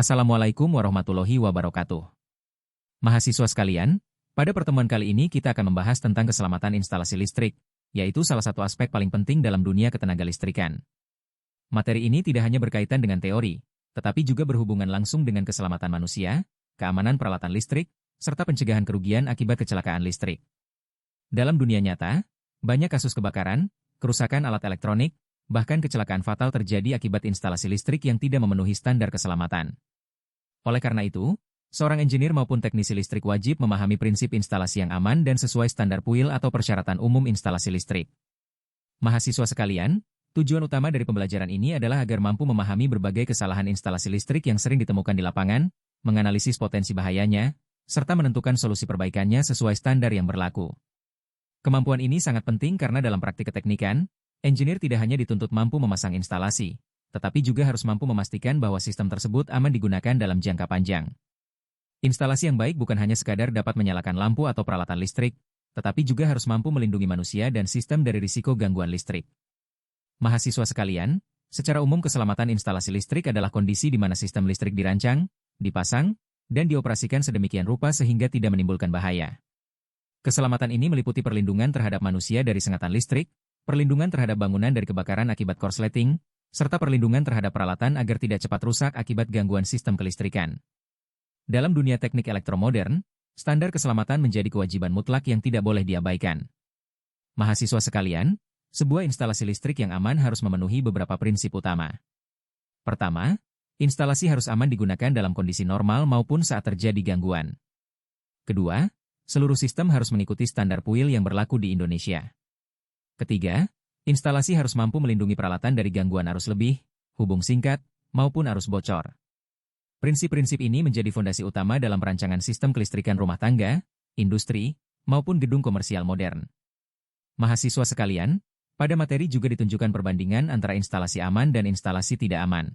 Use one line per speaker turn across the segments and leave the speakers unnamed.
Assalamualaikum warahmatullahi wabarakatuh. Mahasiswa sekalian, pada pertemuan kali ini kita akan membahas tentang keselamatan instalasi listrik, yaitu salah satu aspek paling penting dalam dunia ketenagalistrikan. Materi ini tidak hanya berkaitan dengan teori, tetapi juga berhubungan langsung dengan keselamatan manusia, keamanan peralatan listrik, serta pencegahan kerugian akibat kecelakaan listrik. Dalam dunia nyata, banyak kasus kebakaran, kerusakan alat elektronik, bahkan kecelakaan fatal terjadi akibat instalasi listrik yang tidak memenuhi standar keselamatan. Oleh karena itu, seorang engineer maupun teknisi listrik wajib memahami prinsip instalasi yang aman dan sesuai standar PUIL atau persyaratan umum instalasi listrik. Mahasiswa sekalian, tujuan utama dari pembelajaran ini adalah agar mampu memahami berbagai kesalahan instalasi listrik yang sering ditemukan di lapangan, menganalisis potensi bahayanya, serta menentukan solusi perbaikannya sesuai standar yang berlaku. Kemampuan ini sangat penting karena dalam praktik keteknikan, engineer tidak hanya dituntut mampu memasang instalasi, tetapi juga harus mampu memastikan bahwa sistem tersebut aman digunakan dalam jangka panjang. Instalasi yang baik bukan hanya sekadar dapat menyalakan lampu atau peralatan listrik, tetapi juga harus mampu melindungi manusia dan sistem dari risiko gangguan listrik. Mahasiswa sekalian, secara umum keselamatan instalasi listrik adalah kondisi di mana sistem listrik dirancang, dipasang, dan dioperasikan sedemikian rupa sehingga tidak menimbulkan bahaya. Keselamatan ini meliputi perlindungan terhadap manusia dari sengatan listrik, perlindungan terhadap bangunan dari kebakaran akibat korsleting, serta perlindungan terhadap peralatan agar tidak cepat rusak akibat gangguan sistem kelistrikan. Dalam dunia teknik elektromodern, standar keselamatan menjadi kewajiban mutlak yang tidak boleh diabaikan. Mahasiswa sekalian, sebuah instalasi listrik yang aman harus memenuhi beberapa prinsip utama. Pertama, instalasi harus aman digunakan dalam kondisi normal maupun saat terjadi gangguan. Kedua, seluruh sistem harus mengikuti standar PUIL yang berlaku di Indonesia. Ketiga, instalasi harus mampu melindungi peralatan dari gangguan arus lebih, hubung singkat, maupun arus bocor. Prinsip-prinsip ini menjadi fondasi utama dalam perancangan sistem kelistrikan rumah tangga, industri, maupun gedung komersial modern. Mahasiswa sekalian, pada materi juga ditunjukkan perbandingan antara instalasi aman dan instalasi tidak aman.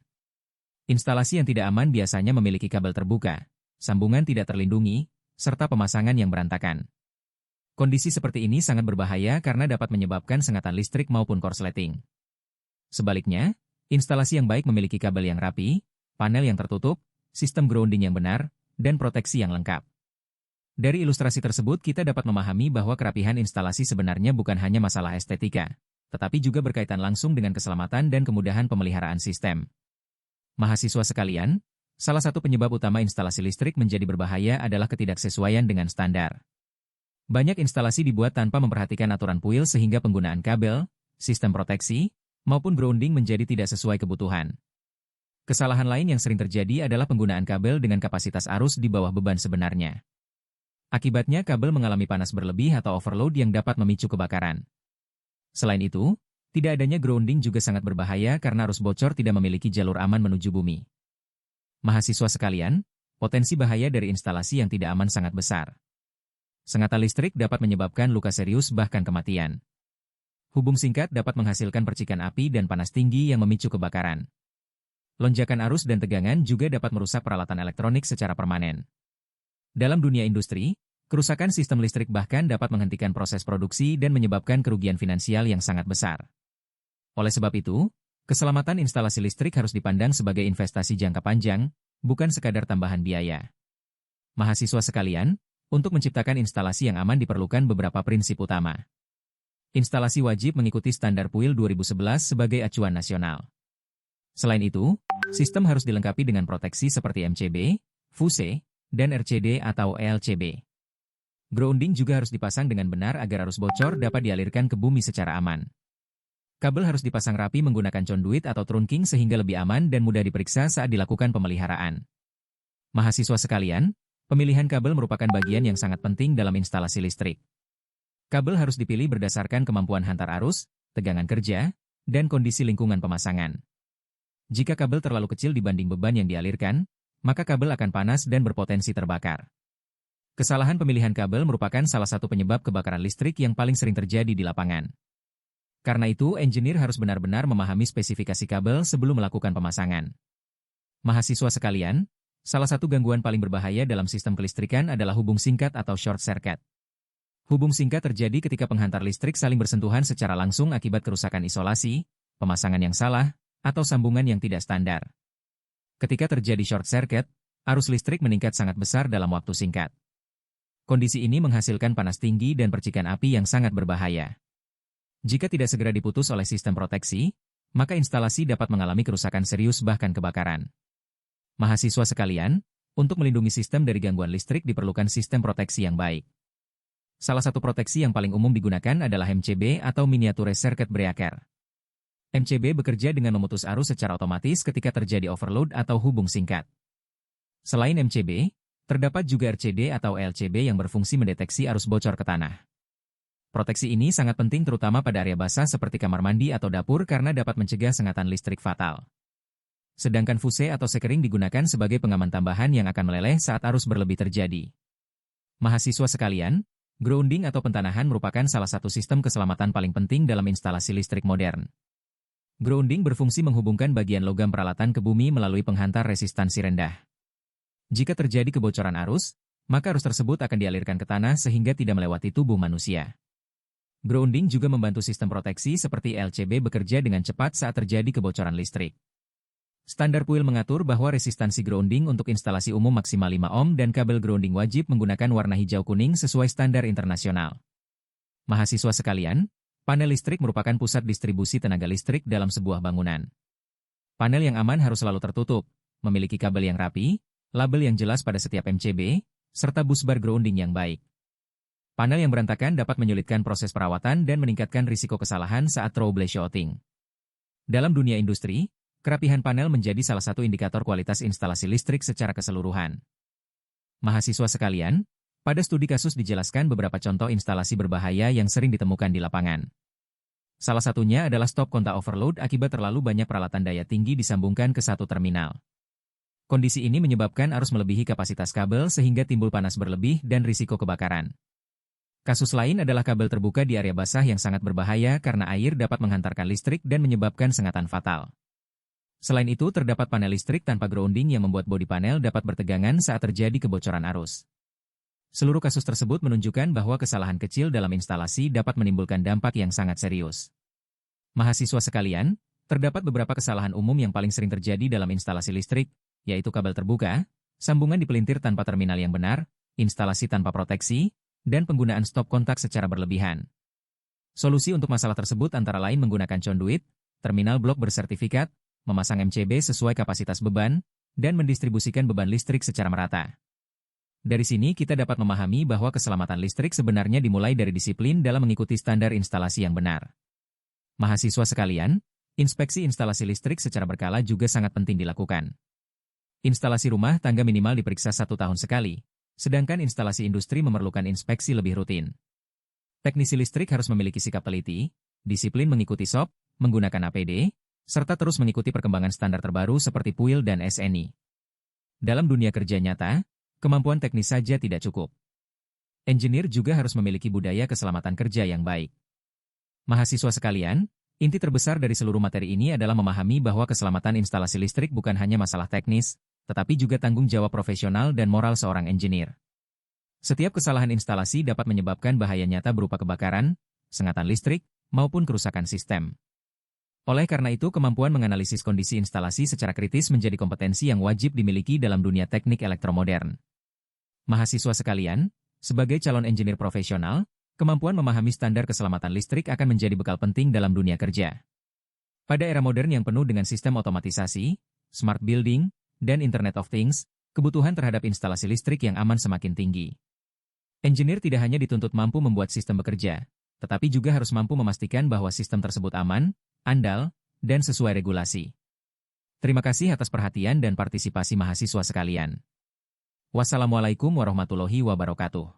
Instalasi yang tidak aman biasanya memiliki kabel terbuka, sambungan tidak terlindungi, serta pemasangan yang berantakan. Kondisi seperti ini sangat berbahaya karena dapat menyebabkan sengatan listrik maupun korsleting. Sebaliknya, instalasi yang baik memiliki kabel yang rapi, panel yang tertutup, sistem grounding yang benar, dan proteksi yang lengkap. Dari ilustrasi tersebut kita dapat memahami bahwa kerapihan instalasi sebenarnya bukan hanya masalah estetika, tetapi juga berkaitan langsung dengan keselamatan dan kemudahan pemeliharaan sistem. Mahasiswa sekalian, salah satu penyebab utama instalasi listrik menjadi berbahaya adalah ketidaksesuaian dengan standar. Banyak instalasi dibuat tanpa memperhatikan aturan PUIL sehingga penggunaan kabel, sistem proteksi, maupun grounding menjadi tidak sesuai kebutuhan. Kesalahan lain yang sering terjadi adalah penggunaan kabel dengan kapasitas arus di bawah beban sebenarnya. Akibatnya kabel mengalami panas berlebih atau overload yang dapat memicu kebakaran. Selain itu, tidak adanya grounding juga sangat berbahaya karena arus bocor tidak memiliki jalur aman menuju bumi. Mahasiswa sekalian, potensi bahaya dari instalasi yang tidak aman sangat besar. Sengatan listrik dapat menyebabkan luka serius bahkan kematian. Hubung singkat dapat menghasilkan percikan api dan panas tinggi yang memicu kebakaran. Lonjakan arus dan tegangan juga dapat merusak peralatan elektronik secara permanen. Dalam dunia industri, kerusakan sistem listrik bahkan dapat menghentikan proses produksi dan menyebabkan kerugian finansial yang sangat besar. Oleh sebab itu, keselamatan instalasi listrik harus dipandang sebagai investasi jangka panjang, bukan sekadar tambahan biaya. Mahasiswa sekalian, untuk menciptakan instalasi yang aman diperlukan beberapa prinsip utama. Instalasi wajib mengikuti standar PUIL 2011 sebagai acuan nasional. Selain itu, sistem harus dilengkapi dengan proteksi seperti MCB, FUSE, dan RCD atau ELCB. Grounding juga harus dipasang dengan benar agar arus bocor dapat dialirkan ke bumi secara aman. Kabel harus dipasang rapi menggunakan conduit atau trunking sehingga lebih aman dan mudah diperiksa saat dilakukan pemeliharaan. Mahasiswa sekalian, pemilihan kabel merupakan bagian yang sangat penting dalam instalasi listrik. Kabel harus dipilih berdasarkan kemampuan hantar arus, tegangan kerja, dan kondisi lingkungan pemasangan. Jika kabel terlalu kecil dibanding beban yang dialirkan, maka kabel akan panas dan berpotensi terbakar. Kesalahan pemilihan kabel merupakan salah satu penyebab kebakaran listrik yang paling sering terjadi di lapangan. Karena itu, engineer harus benar-benar memahami spesifikasi kabel sebelum melakukan pemasangan. Mahasiswa sekalian, salah satu gangguan paling berbahaya dalam sistem kelistrikan adalah hubung singkat atau short circuit. Hubung singkat terjadi ketika penghantar listrik saling bersentuhan secara langsung akibat kerusakan isolasi, pemasangan yang salah, atau sambungan yang tidak standar. Ketika terjadi short circuit, arus listrik meningkat sangat besar dalam waktu singkat. Kondisi ini menghasilkan panas tinggi dan percikan api yang sangat berbahaya. Jika tidak segera diputus oleh sistem proteksi, maka instalasi dapat mengalami kerusakan serius bahkan kebakaran. Mahasiswa sekalian, untuk melindungi sistem dari gangguan listrik diperlukan sistem proteksi yang baik. Salah satu proteksi yang paling umum digunakan adalah MCB atau Miniature Circuit Breaker. MCB bekerja dengan memutus arus secara otomatis ketika terjadi overload atau hubung singkat. Selain MCB, terdapat juga RCD atau LCB yang berfungsi mendeteksi arus bocor ke tanah. Proteksi ini sangat penting terutama pada area basah seperti kamar mandi atau dapur karena dapat mencegah sengatan listrik fatal. Sedangkan fuse atau sekering digunakan sebagai pengaman tambahan yang akan meleleh saat arus berlebih terjadi. Mahasiswa sekalian, grounding atau pentanahan merupakan salah satu sistem keselamatan paling penting dalam instalasi listrik modern. Grounding berfungsi menghubungkan bagian logam peralatan ke bumi melalui penghantar resistansi rendah. Jika terjadi kebocoran arus, maka arus tersebut akan dialirkan ke tanah sehingga tidak melewati tubuh manusia. Grounding juga membantu sistem proteksi seperti LCB bekerja dengan cepat saat terjadi kebocoran listrik. Standar PUIL mengatur bahwa resistansi grounding untuk instalasi umum maksimal 5 ohm dan kabel grounding wajib menggunakan warna hijau kuning sesuai standar internasional. Mahasiswa sekalian, panel listrik merupakan pusat distribusi tenaga listrik dalam sebuah bangunan. Panel yang aman harus selalu tertutup, memiliki kabel yang rapi, label yang jelas pada setiap MCB, serta busbar grounding yang baik. Panel yang berantakan dapat menyulitkan proses perawatan dan meningkatkan risiko kesalahan saat troubleshooting. Dalam dunia industri, kerapihan panel menjadi salah satu indikator kualitas instalasi listrik secara keseluruhan. Mahasiswa sekalian, pada studi kasus dijelaskan beberapa contoh instalasi berbahaya yang sering ditemukan di lapangan. Salah satunya adalah stop kontak overload akibat terlalu banyak peralatan daya tinggi disambungkan ke satu terminal. Kondisi ini menyebabkan arus melebihi kapasitas kabel sehingga timbul panas berlebih dan risiko kebakaran. Kasus lain adalah kabel terbuka di area basah yang sangat berbahaya karena air dapat menghantarkan listrik dan menyebabkan sengatan fatal. Selain itu, terdapat panel listrik tanpa grounding yang membuat bodi panel dapat bertegangan saat terjadi kebocoran arus. Seluruh kasus tersebut menunjukkan bahwa kesalahan kecil dalam instalasi dapat menimbulkan dampak yang sangat serius. Mahasiswa sekalian, terdapat beberapa kesalahan umum yang paling sering terjadi dalam instalasi listrik, yaitu kabel terbuka, sambungan di pelintir tanpa terminal yang benar, instalasi tanpa proteksi, dan penggunaan stop kontak secara berlebihan. Solusi untuk masalah tersebut antara lain menggunakan conduit, terminal blok bersertifikat, memasang MCB sesuai kapasitas beban, dan mendistribusikan beban listrik secara merata. Dari sini kita dapat memahami bahwa keselamatan listrik sebenarnya dimulai dari disiplin dalam mengikuti standar instalasi yang benar. Mahasiswa sekalian, inspeksi instalasi listrik secara berkala juga sangat penting dilakukan. Instalasi rumah tangga minimal diperiksa 1 tahun sekali, sedangkan instalasi industri memerlukan inspeksi lebih rutin. Teknisi listrik harus memiliki sikap teliti, disiplin mengikuti SOP, menggunakan APD, serta terus mengikuti perkembangan standar terbaru seperti PUIL dan SNI. Dalam dunia kerja nyata, kemampuan teknis saja tidak cukup. Engineer juga harus memiliki budaya keselamatan kerja yang baik. Mahasiswa sekalian, inti terbesar dari seluruh materi ini adalah memahami bahwa keselamatan instalasi listrik bukan hanya masalah teknis, tetapi juga tanggung jawab profesional dan moral seorang engineer. Setiap kesalahan instalasi dapat menyebabkan bahaya nyata berupa kebakaran, sengatan listrik, maupun kerusakan sistem. Oleh karena itu, kemampuan menganalisis kondisi instalasi secara kritis menjadi kompetensi yang wajib dimiliki dalam dunia teknik elektromodern. Mahasiswa sekalian, sebagai calon engineer profesional, kemampuan memahami standar keselamatan listrik akan menjadi bekal penting dalam dunia kerja. Pada era modern yang penuh dengan sistem otomatisasi, smart building, dan Internet of Things, kebutuhan terhadap instalasi listrik yang aman semakin tinggi. Engineer tidak hanya dituntut mampu membuat sistem bekerja, tetapi juga harus mampu memastikan bahwa sistem tersebut aman, andal, dan sesuai regulasi. Terima kasih atas perhatian dan partisipasi mahasiswa sekalian. Wassalamualaikum warahmatullahi wabarakatuh.